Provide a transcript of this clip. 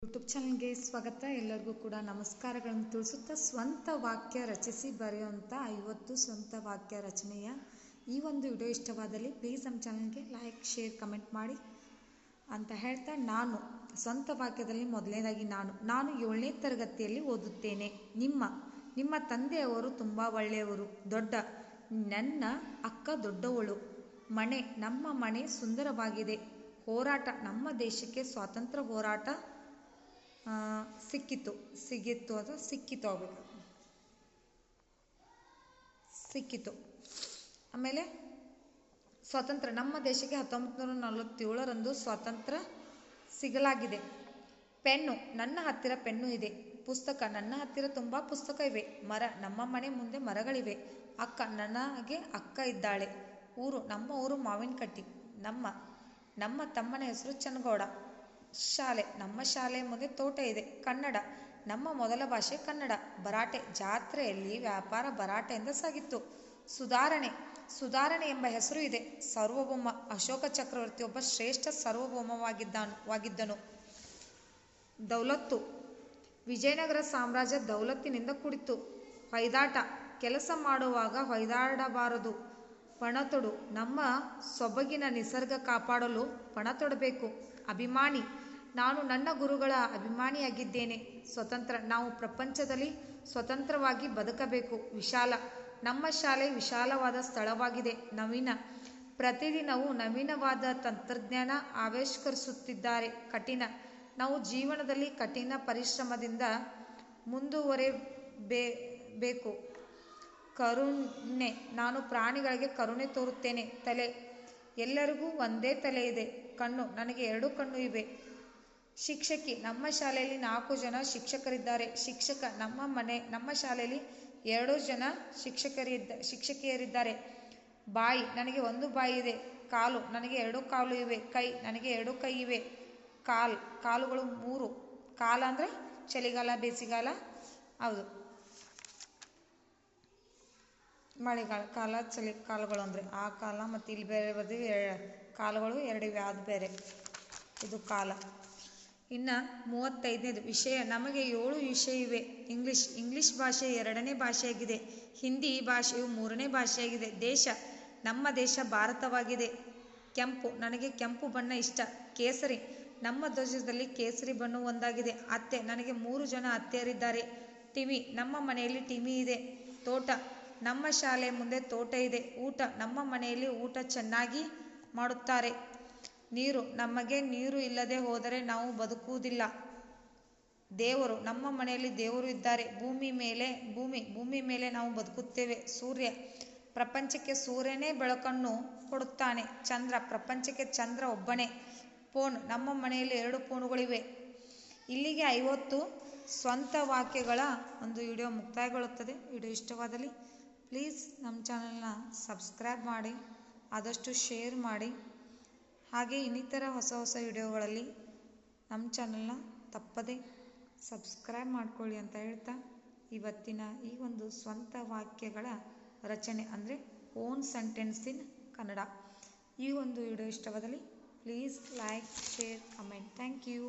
YouTube ಚಾನಲ್ಗೆ ಸ್ವಾಗತ. ಎಲ್ಲರಿಗೂ ಕೂಡ ನಮಸ್ಕಾರಗಳನ್ನು ತಿಳಿಸುತ್ತಾ, ಸ್ವಂತ ವಾಕ್ಯ ರಚಿಸಿ ಬರೆಯುವಂಥ 50 ಸ್ವಂತ ವಾಕ್ಯ ರಚನೆಯ ಈ ಒಂದು ವಿಡಿಯೋ ಇಷ್ಟವಾದಲ್ಲಿ ಪ್ಲೀಸ್ ನಮ್ಮ ಚಾನಲ್ಗೆ ಲೈಕ್, ಶೇರ್, ಕಮೆಂಟ್ ಮಾಡಿ ಅಂತ ಹೇಳ್ತಾ, ನಾನು ಸ್ವಂತ ವಾಕ್ಯದಲ್ಲಿ ಮೊದಲನೇದಾಗಿ ನಾನು 7ನೇ ತರಗತಿಯಲ್ಲಿ ಓದುತ್ತೇನೆ. ನಿಮ್ಮ ತಂದೆಯವರು ತುಂಬ ಒಳ್ಳೆಯವರು. ನನ್ನ ಅಕ್ಕ ದೊಡ್ಡವಳು. ನಮ್ಮ ಮನೆ ಸುಂದರವಾಗಿದೆ. ಹೋರಾಟ, ನಮ್ಮ ದೇಶಕ್ಕೆ ಸ್ವಾತಂತ್ರ್ಯ ಹೋರಾಟ ಸಿಕ್ಕಿತು. ಆಮೇಲೆ ಸ್ವಾತಂತ್ರ್ಯ, ನಮ್ಮ ದೇಶಕ್ಕೆ 1947ರಂದು ಸ್ವಾತಂತ್ರ್ಯ ಸಿಗಲಾಗಿದೆ. ಪೆನ್ನು, ನನ್ನ ಹತ್ತಿರ ಪೆನ್ನು ಇದೆ. ಪುಸ್ತಕ, ನನ್ನ ಹತ್ತಿರ ತುಂಬ ಪುಸ್ತಕ ಇವೆ. ಮರ, ನಮ್ಮ ಮನೆ ಮುಂದೆ ಮರಗಳಿವೆ. ಅಕ್ಕ, ನನಗೆ ಅಕ್ಕ ಇದ್ದಾಳೆ. ಊರು, ನಮ್ಮ ಊರು ಮಾವಿನಕಟ್ಟಿ. ನಮ್ಮ ತಮ್ಮನ ಹೆಸರು ಚನ್ನಗೌಡ. ಶಾಲೆ, ನಮ್ಮ ಶಾಲೆಯ ಮುಂದೆ ತೋಟ ಇದೆ. ಕನ್ನಡ, ನಮ್ಮ ಮೊದಲ ಭಾಷೆ ಕನ್ನಡ. ಭರಾಟೆ, ಜಾತ್ರೆಯಲ್ಲಿ ವ್ಯಾಪಾರ ಭರಾಟೆಯಿಂದ ಸಾಗಿತ್ತು. ಸುಧಾರಣೆ ಎಂಬ ಹೆಸರು ಇದೆ. ಸಾರ್ವಭೌಮ, ಅಶೋಕ ಚಕ್ರವರ್ತಿ ಒಬ್ಬ ಶ್ರೇಷ್ಠ ಸಾರ್ವಭೌಮವಾಗಿದ್ದನು. ದೌಲತ್ತು, ವಿಜಯನಗರ ಸಾಮ್ರಾಜ್ಯ ದೌಲತ್ತಿನಿಂದ ಕೂಡಿತ್ತು. ಹೊಯ್ದಾಟ, ಕೆಲಸ ಮಾಡುವಾಗ ಹೊಯ್ದಾಡಬಾರದು. ಪಣತೊಡು, ನಮ್ಮ ಸೊಬಗಿನ ನಿಸರ್ಗ ಕಾಪಾಡಲು ಪಣತೊಡಬೇಕು. ಅಭಿಮಾನಿ, ನಾನು ನನ್ನ ಗುರುಗಳ ಅಭಿಮಾನಿಯಾಗಿದ್ದೇನೆ. ಸ್ವತಂತ್ರ, ನಾವು ಪ್ರಪಂಚದಲ್ಲಿ ಸ್ವತಂತ್ರವಾಗಿ ಬದುಕಬೇಕು. ವಿಶಾಲ, ನಮ್ಮ ಶಾಲೆ ವಿಶಾಲವಾದ ಸ್ಥಳವಾಗಿದೆ. ನವೀನ, ಪ್ರತಿದಿನವೂ ನವೀನವಾದ ತಂತ್ರಜ್ಞಾನ ಆವಿಷ್ಕರಿಸುತ್ತಿದ್ದಾರೆ. ಕಠಿಣ, ನಾವು ಜೀವನದಲ್ಲಿ ಕಠಿಣ ಪರಿಶ್ರಮದಿಂದ ಮುಂದುವರಿಬೇಕು. ಕರುಣೆ, ನಾನು ಪ್ರಾಣಿಗಳಿಗೆ ಕರುಣೆ ತೋರುತ್ತೇನೆ. ತಲೆ, ಎಲ್ಲರಿಗೂ ಒಂದೇ ತಲೆ ಇದೆ. ಕಣ್ಣು, ನನಗೆ 2 ಕಣ್ಣು ಇವೆ. ಶಿಕ್ಷಕಿ, ನಮ್ಮ ಶಾಲೆಯಲ್ಲಿ 4 ಜನ ಶಿಕ್ಷಕರಿದ್ದಾರೆ. ಶಿಕ್ಷಕ, ನಮ್ಮ ಶಾಲೆಯಲ್ಲಿ 2 ಜನ ಶಿಕ್ಷಕಿಯರಿದ್ದಾರೆ. ಬಾಯಿ, ನನಗೆ 1 ಬಾಯಿ ಇದೆ. ಕಾಲು, ನನಗೆ 2 ಕಾಲು ಇವೆ. ಕೈ, ನನಗೆ 2 ಕೈ ಇವೆ. ಕಾಲುಗಳು 3. ಕಾಲ ಅಂದರೆ ಚಳಿಗಾಲ, ಬೇಸಿಗೆಗಾಲ, ಹೌದು, ಮಳೆಗಾಲ ಕಾಲ, ಚಳಿ ಕಾಲಗಳು ಅಂದರೆ ಆ ಕಾಲ. ಮತ್ತು ಇಲ್ಲಿ ಬೇರೆ ಬರ್ತೀವಿ, ಕಾಲಗಳು 2 ಇವೆ, ಅದು ಬೇರೆ, ಇದು ಕಾಲ. ಇನ್ನು 35ನೇದು ವಿಷಯ, ನಮಗೆ 7 ವಿಷಯ ಇವೆ. ಇಂಗ್ಲಿಷ್ ಭಾಷೆ 2ನೇ ಭಾಷೆಯಾಗಿದೆ. ಹಿಂದಿ ಭಾಷೆಯು 3ನೇ ಭಾಷೆಯಾಗಿದೆ. ದೇಶ, ನಮ್ಮ ದೇಶ ಭಾರತವಾಗಿದೆ. ಕೆಂಪು, ನನಗೆ ಕೆಂಪು ಬಣ್ಣ ಇಷ್ಟ. ಕೇಸರಿ, ನಮ್ಮ ಧ್ವಜದಲ್ಲಿ ಕೇಸರಿ ಬಣ್ಣ ಒಂದಾಗಿದೆ. ಅತ್ತೆ, ನನಗೆ 3 ಜನ ಅತ್ತೆಯರಿದ್ದಾರೆ. ಟಿವಿ, ನಮ್ಮ ಮನೆಯಲ್ಲಿ ಟಿವಿ ಇದೆ. ತೋಟ, ನಮ್ಮ ಶಾಲೆಯ ಮುಂದೆ ತೋಟ ಇದೆ. ಊಟ, ನಮ್ಮ ಮನೆಯಲ್ಲಿ ಊಟ ಚೆನ್ನಾಗಿ ಮಾಡುತ್ತಾರೆ. ನೀರು, ನಮಗೆ ನೀರು ಇಲ್ಲದೆ ಹೋದರೆ ನಾವು ಬದುಕುವುದಿಲ್ಲ. ದೇವರು, ನಮ್ಮ ಮನೆಯಲ್ಲಿ ದೇವರು ಇದ್ದಾರೆ. ಭೂಮಿ ಮೇಲೆ ನಾವು ಬದುಕುತ್ತೇವೆ. ಸೂರ್ಯ, ಪ್ರಪಂಚಕ್ಕೆ ಸೂರ್ಯನೇ ಬೆಳಕನ್ನು ಕೊಡುತ್ತಾನೆ. ಚಂದ್ರ, ಪ್ರಪಂಚಕ್ಕೆ ಚಂದ್ರ ಒಬ್ಬನೇ. ಫೋನ್, ನಮ್ಮ ಮನೆಯಲ್ಲಿ 2 ಫೋನುಗಳಿವೆ. ಇಲ್ಲಿಗೆ 50 ಸ್ವಂತ ವಾಕ್ಯಗಳ ಒಂದು ವಿಡಿಯೋ ಮುಕ್ತಾಯಗೊಳ್ಳುತ್ತದೆ. ವಿಡಿಯೋ ಇಷ್ಟವಾದಲ್ಲಿ ಪ್ಲೀಸ್ ನಮ್ಮ ಚಾನಲ್ನ ಸಬ್ಸ್ಕ್ರೈಬ್ ಮಾಡಿ, ಆದಷ್ಟು ಶೇರ್ ಮಾಡಿ. ಹಾಗೆ ಇನ್ನಿತರ ಹೊಸ ವಿಡಿಯೋಗಳಲ್ಲಿ ನಮ್ಮ ಚಾನಲ್ನ ತಪ್ಪದೇ ಸಬ್ಸ್ಕ್ರೈಬ್ ಮಾಡ್ಕೊಳ್ಳಿ ಅಂತ ಹೇಳ್ತಾ, ಇವತ್ತಿನ ಈ ಒಂದು ಸ್ವಂತ ವಾಕ್ಯಗಳ ರಚನೆ ಅಂದರೆ ಓನ್ ಸೆಂಟೆನ್ಸ್ ಇನ್ ಕನ್ನಡ ಈ ಒಂದು ವಿಡಿಯೋ ಇಷ್ಟವಾದಲ್ಲಿ please like, share, comment. Thank you.